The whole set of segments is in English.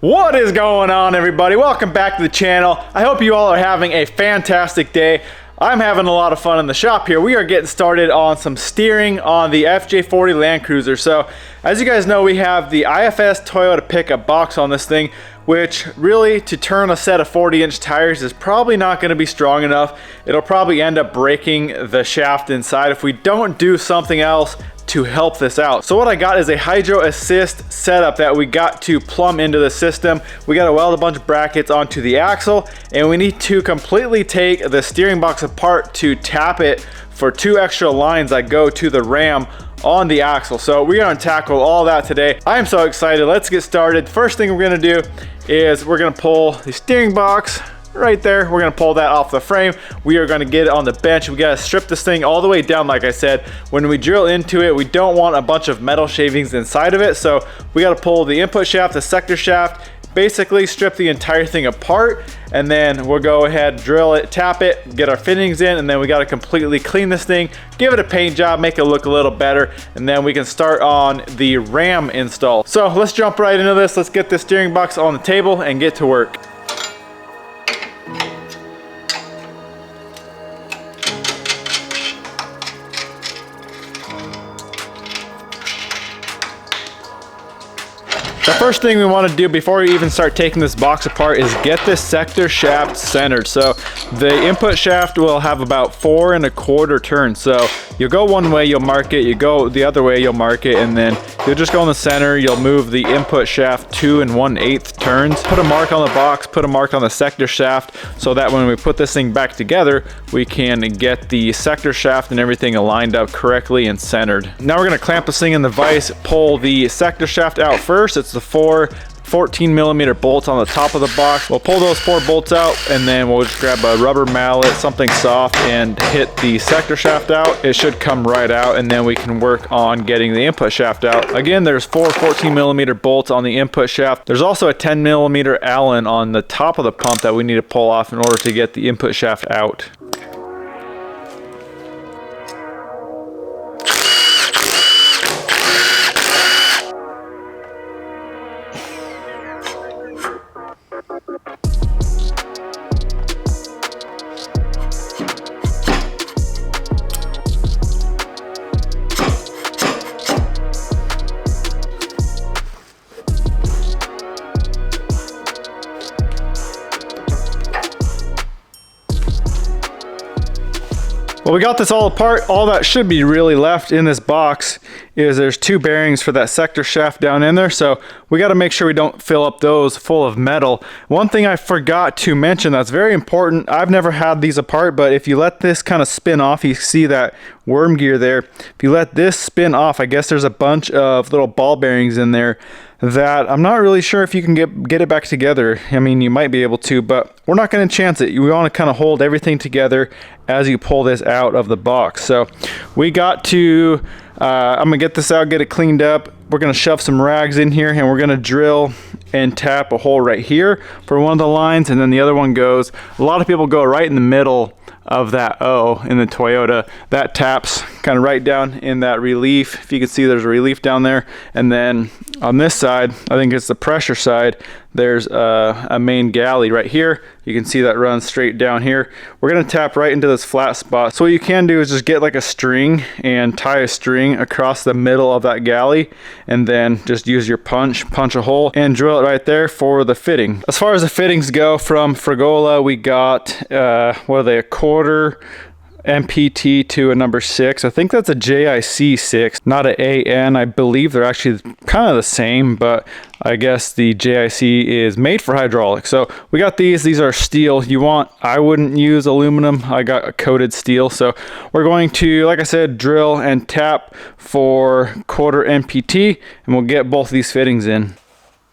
What is going on, everybody? Welcome back to the channel. I hope you all are having a fantastic day. I'm having a lot of fun in the shop here. We are getting started on some steering on the FJ40 Land Cruiser. So as you guys know, we have the IFS Toyota pickup box on this thing, which really, to turn a set of 40-inch tires is probably not going to be strong enough. It'll probably end up breaking the shaft inside if we don't do something else to help this out. So what I got is a hydro assist setup that we got to plumb into the system. We got to weld a bunch of brackets onto the axle, and we need to completely take the steering box apart to tap it for 2 extra lines that go to the ram on the axle. So we're going to tackle all that today. I am so excited. Let's get started. First thing we're going to do is we're going to pull the steering box right there. We're going to pull that off the frame. We are going to get it on the bench. We got to strip this thing all the way down. Like I said, when we drill into it, we don't want a bunch of metal shavings inside of it. So we got to pull the input shaft, the sector shaft, basically strip the entire thing apart, and then we'll go ahead, drill it, tap it, get our fittings in, and then we got to completely clean this thing, give it a paint job, make it look a little better, and then we can start on the ram install. So let's jump right into this. Let's get this steering box on the table and get to work. The first thing we want to do before we even start taking this box apart is get this sector shaft centered. So the input shaft will have about 4 1/4 turns. So you'll go one way, you'll mark it, you go the other way, you'll mark it, and then you'll just go in the center, you'll move the input shaft 2 1/8 turns. Put a mark on the box, put a mark on the sector shaft, so that when we put this thing back together, we can get the sector shaft and everything aligned up correctly and centered. Now we're gonna clamp this thing in the vise, pull the sector shaft out first. It's the 4 14mm bolts on the top of the box. We'll pull those 4 bolts out, and then we'll just grab a rubber mallet, something soft, and hit the sector shaft out. It should come right out, and then we can work on getting the input shaft out. Again, there's 4 14mm bolts on the input shaft. There's also a 10mm Allen on the top of the pump that we need to pull off in order to get the input shaft out. Well, we got this all apart. All that should be really left in this box is there's 2 bearings for that sector shaft down in there. So we got to make sure we don't fill up those full of metal. One thing I forgot to mention that's very important, I've never had these apart, but if you let this kind of spin off, you see that worm gear there. If you let this spin off, I guess there's a bunch of little ball bearings in there that I'm not really sure if you can get it back together. I mean, you might be able to, but we're not going to chance it. We want to kind of hold everything together as you pull this out of the box. So we got to, I'm going to get this out, get it cleaned up. We're going to shove some rags in here, and we're going to drill and tap a hole right here for one of the lines, and then the other one goes, a lot of people go right in the middle of that O in the Toyota. That taps kind of right down in that relief. If you can see, there's a relief down there. And then on this side, I think it's the pressure side, there's a main galley right here. You can see that runs straight down here. We're gonna tap right into this flat spot. So what you can do is just get like a string and tie a string across the middle of that galley, and then just use your punch a hole and drill it right there for the fitting. As far as the fittings go, from Frigola, we got what are they, a 1/4 MPT to a number 6. I think that's a JIC 6, not an AN. I believe they're actually kind of the same, but I guess the JIC is made for hydraulics. So we got these are steel. I wouldn't use aluminum. I got a coated steel. So we're going to, like I said, drill and tap for 1/4 MPT, and we'll get both of these fittings in.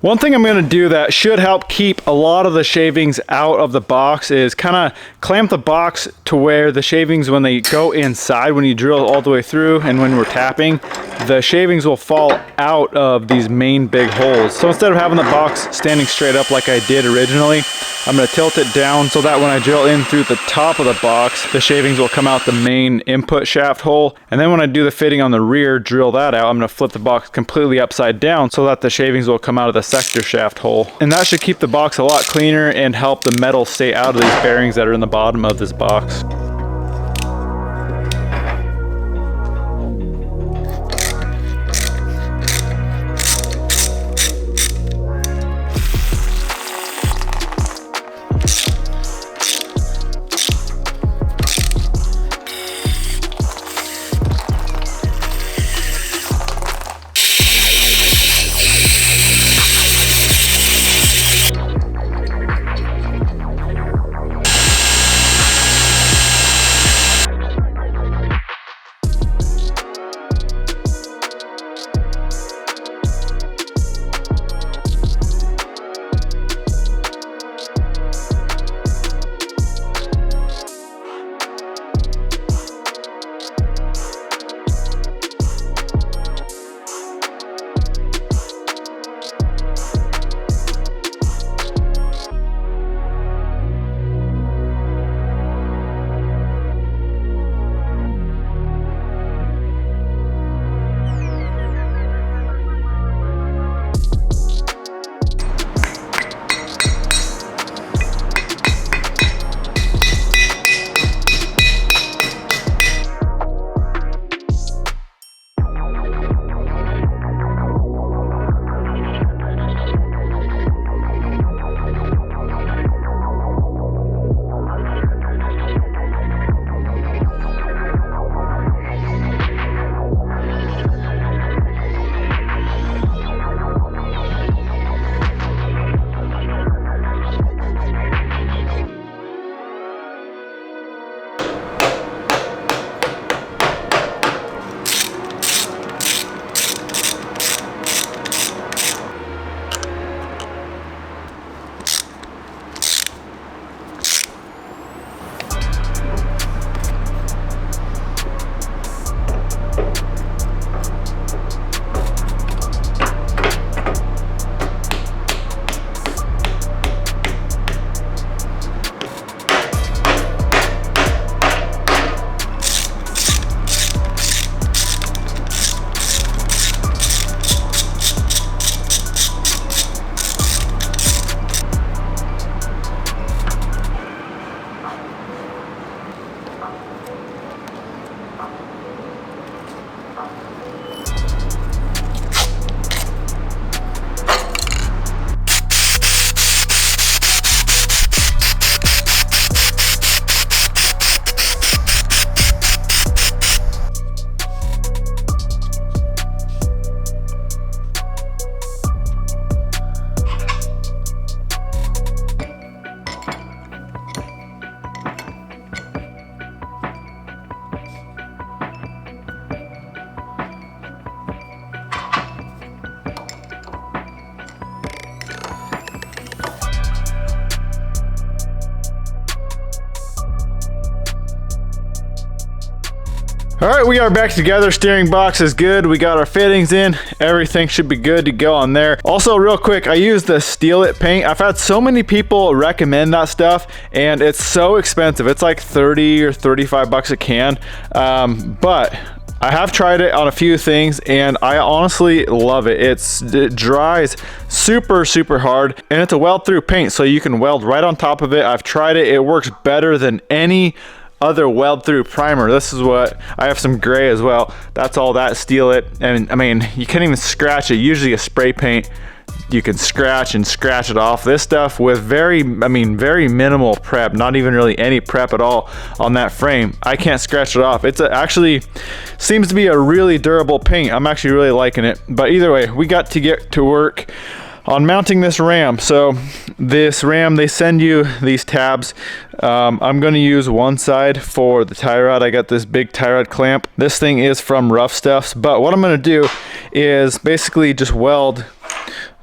One thing I'm going to do that should help keep a lot of the shavings out of the box is kind of clamp the box to where the shavings, when they go inside, when you drill all the way through and when we're tapping, the shavings will fall out of these main big holes. So instead of having the box standing straight up like I did originally, I'm going to tilt it down so that when I drill in through the top of the box, the shavings will come out the main input shaft hole. And then when I do the fitting on the rear, drill that out, I'm going to flip the box completely upside down so that the shavings will come out of the sector shaft hole. And that should keep the box a lot cleaner and help the metal stay out of these bearings that are in the bottom of this box. All right, we are back together. Steering box is good. We got our fittings in. Everything should be good to go on there. Also, real quick, I use the Steal It paint. I've had so many people recommend that stuff, and it's so expensive. It's like 30 or 35 bucks a can. But I have tried it on a few things, and I honestly love it. It dries super hard, and it's a weld through paint, so you can weld right on top of it. I've tried it. It works better than any other weld through primer. This is what I have, some gray as well. That's all that Steal It. And I mean, you can't even scratch it. Usually a spray paint, you can scratch it off. This stuff with very minimal prep, not even really any prep at all on that frame, I can't scratch it off. It's actually seems to be a really durable paint. I'm actually really liking it. But either way, we got to get to work on mounting this ram. So this ram, they send you these tabs. I'm going to use one side for the tie rod. I got this big tie rod clamp. This thing is from Rough Stuffs, but what I'm going to do is basically just weld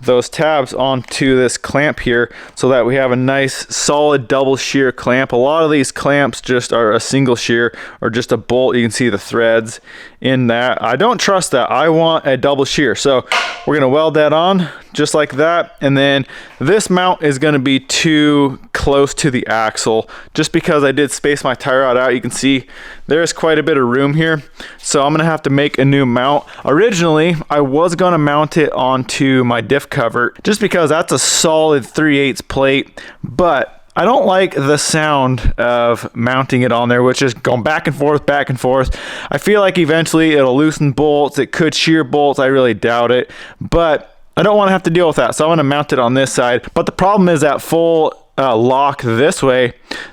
those tabs onto this clamp here so that we have a nice solid double shear clamp. A lot of these clamps just are a single shear or just a bolt. You can see the threads in that. I don't trust that. I want a double shear. So we're going to weld that on just like that. And then this mount is going to be too close to the axle just because I did space my tie rod out. You can see there's quite a bit of room here. So I'm going to have to make a new mount. Originally, I was going to mount it onto my diff cover just because that's a solid 3/8 plate, but I don't like the sound of mounting it on there, which is going back and forth, back and forth. I feel like eventually it'll loosen bolts. It could shear bolts. I really doubt it, but I don't want to have to deal with that. So I'm going to mount it on this side. But the problem is that full lock this way,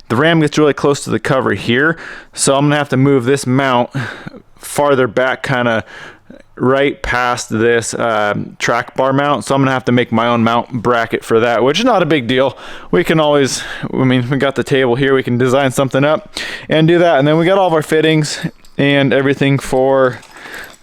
the ram gets really close to the cover here. So I'm going to have to move this mount farther back, kind of right past this track bar mount. So I'm gonna have to make my own mount bracket for that, which is not a big deal. We can always, I mean, we got the table here, we can design something up and do that. And then we got all of our fittings and everything for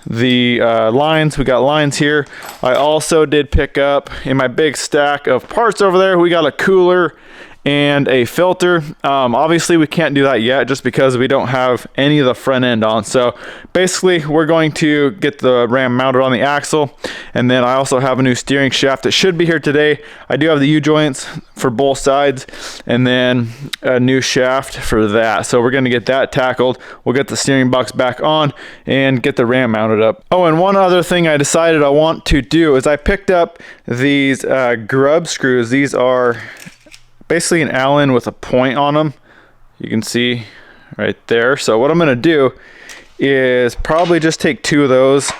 the lines. We got lines here. I also did pick up in my big stack of parts over there, we got a cooler and a filter. Obviously we can't do that yet just because we don't have any of the front end on. So basically we're going to get the ram mounted on the axle, and then I also have a new steering shaft that should be here today. I do have the U-joints for both sides and then a new shaft for that. So we're going to get that tackled. We'll get the steering box back on and get the ram mounted up. Oh, and one other thing I decided I want to do is I picked up these grub screws. These are basically an Allen with a point on them. You can see right there. So what I'm going to do is probably just take 2 of those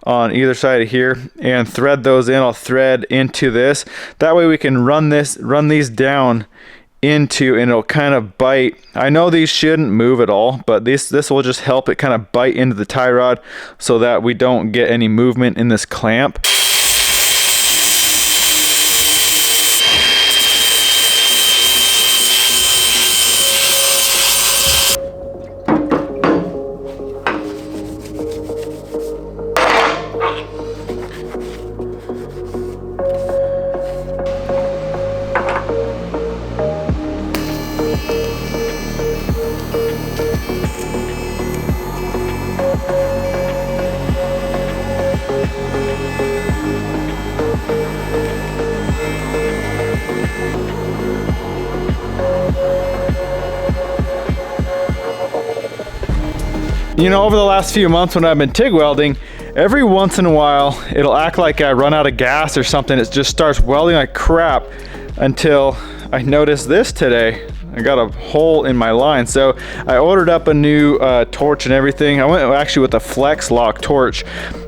on either side of here and thread those in. I'll thread into this. That way we can run these down into, and it'll kind of bite. I know these shouldn't move at all, but this will just help it kind of bite into the tie rod so that we don't get any movement in this clamp. You know, over the last few months when I've been TIG welding, every once in a while, it'll act like I run out of gas or something. It just starts welding like crap until I noticed this today. I got a hole in my line. So I ordered up a new torch and everything. I went actually with a flex lock torch,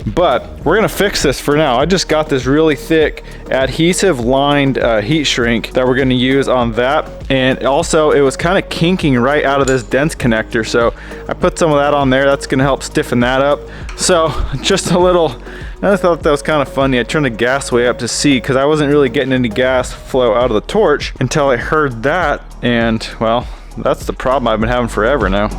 but we're gonna fix this for now. I just got this really thick adhesive lined heat shrink that we're gonna use on that. And also it was kind of kinking right out of this dense connector. So I put some of that on there. That's gonna help stiffen that up. So just a little, I thought that was kind of funny. I turned the gas way up to see because I wasn't really getting any gas flow out of the torch until I heard that. And well, that's the problem I've been having forever now.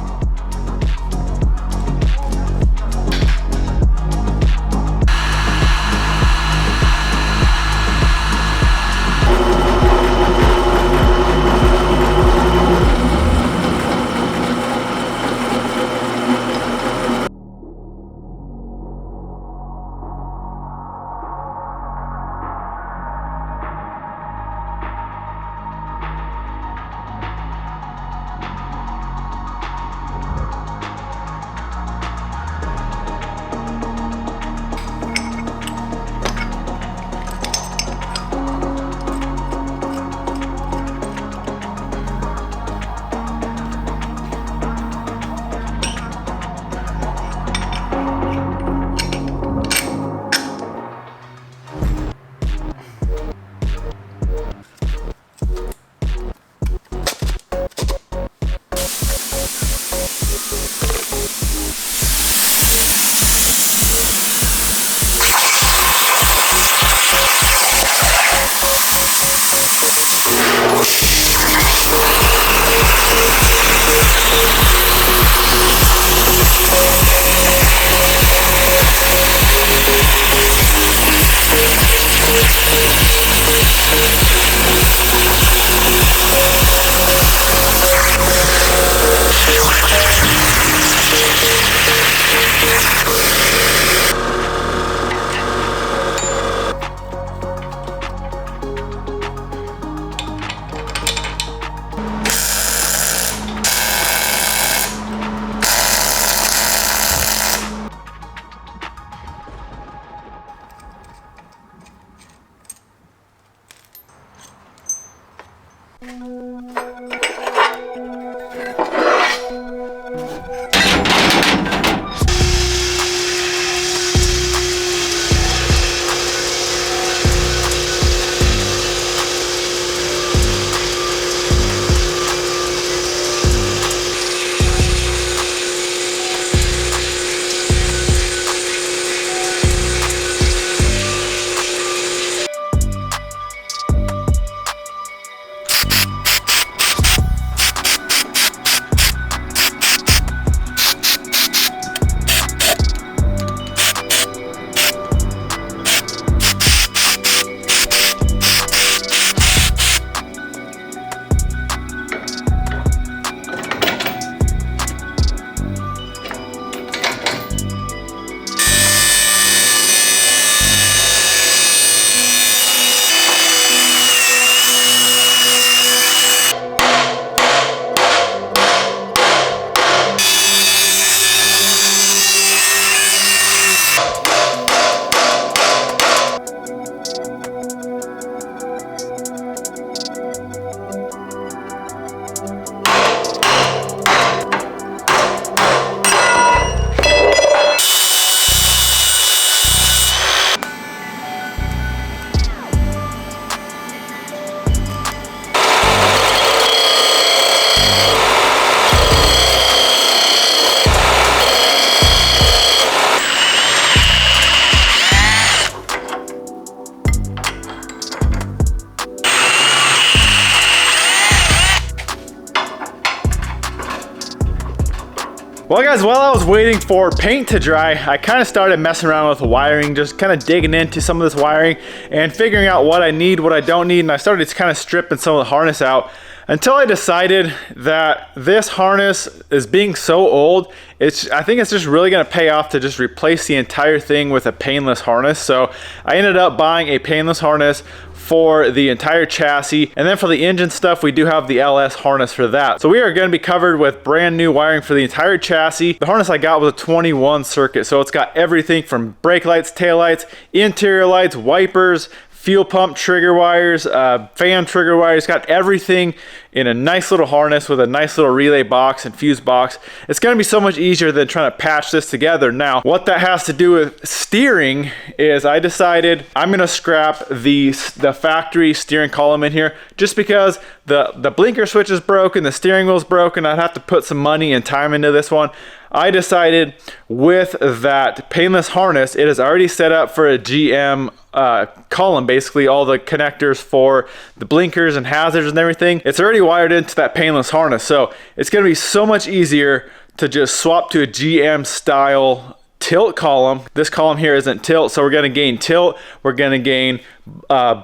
Well guys, while I was waiting for paint to dry, I kind of started messing around with the wiring, just kind of digging into some of this wiring and figuring out what I need, what I don't need, and I started kind of stripping some of the harness out until I decided that this harness is being so old, I think it's just really gonna pay off to just replace the entire thing with a painless harness. So I ended up buying a painless harness for the entire chassis, and then for the engine stuff we do have the LS harness for that. So we are going to be covered with brand new wiring for the entire chassis. The harness I got was a 21 circuit, so it's got everything from brake lights, tail lights, interior lights, wipers, fuel pump trigger wires, fan trigger wires, got everything in a nice little harness with a nice little relay box and fuse box. It's gonna be so much easier than trying to patch this together. Now, what that has to do with steering is I decided I'm gonna scrap the factory steering column in here just because the blinker switch is broken, the steering wheel's broken. I'd have to put some money and time into this one. I decided with that painless harness, it is already set up for a GM column, basically all the connectors for the blinkers and hazards and everything. It's already wired into that painless harness, so it's going to be so much easier to just swap to a GM style tilt column. This column here isn't tilt, so we're going to gain tilt, we're going to gain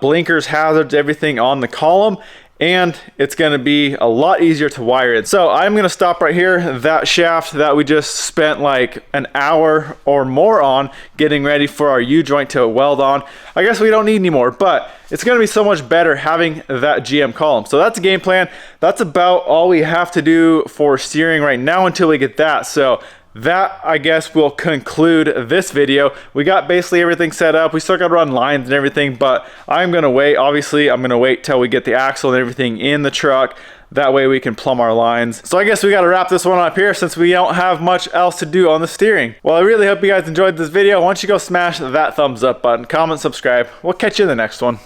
blinkers, hazards, everything on the column, and it's going to be a lot easier to wire it. So I'm going to stop right here. That shaft that we just spent like an hour or more on getting ready for our U-joint to weld on, I guess we don't need anymore, but it's going to be so much better having that GM column. So that's the game plan. That's about all we have to do for steering right now until we get that. So that, I guess, will conclude this video. We got basically everything set up. We still got to run lines and everything, but I'm going to wait. Obviously, I'm going to wait till we get the axle and everything in the truck. That way we can plumb our lines. So I guess we got to wrap this one up here since we don't have much else to do on the steering. Well, I really hope you guys enjoyed this video. Why don't you go smash that thumbs up button, comment, subscribe. We'll catch you in the next one.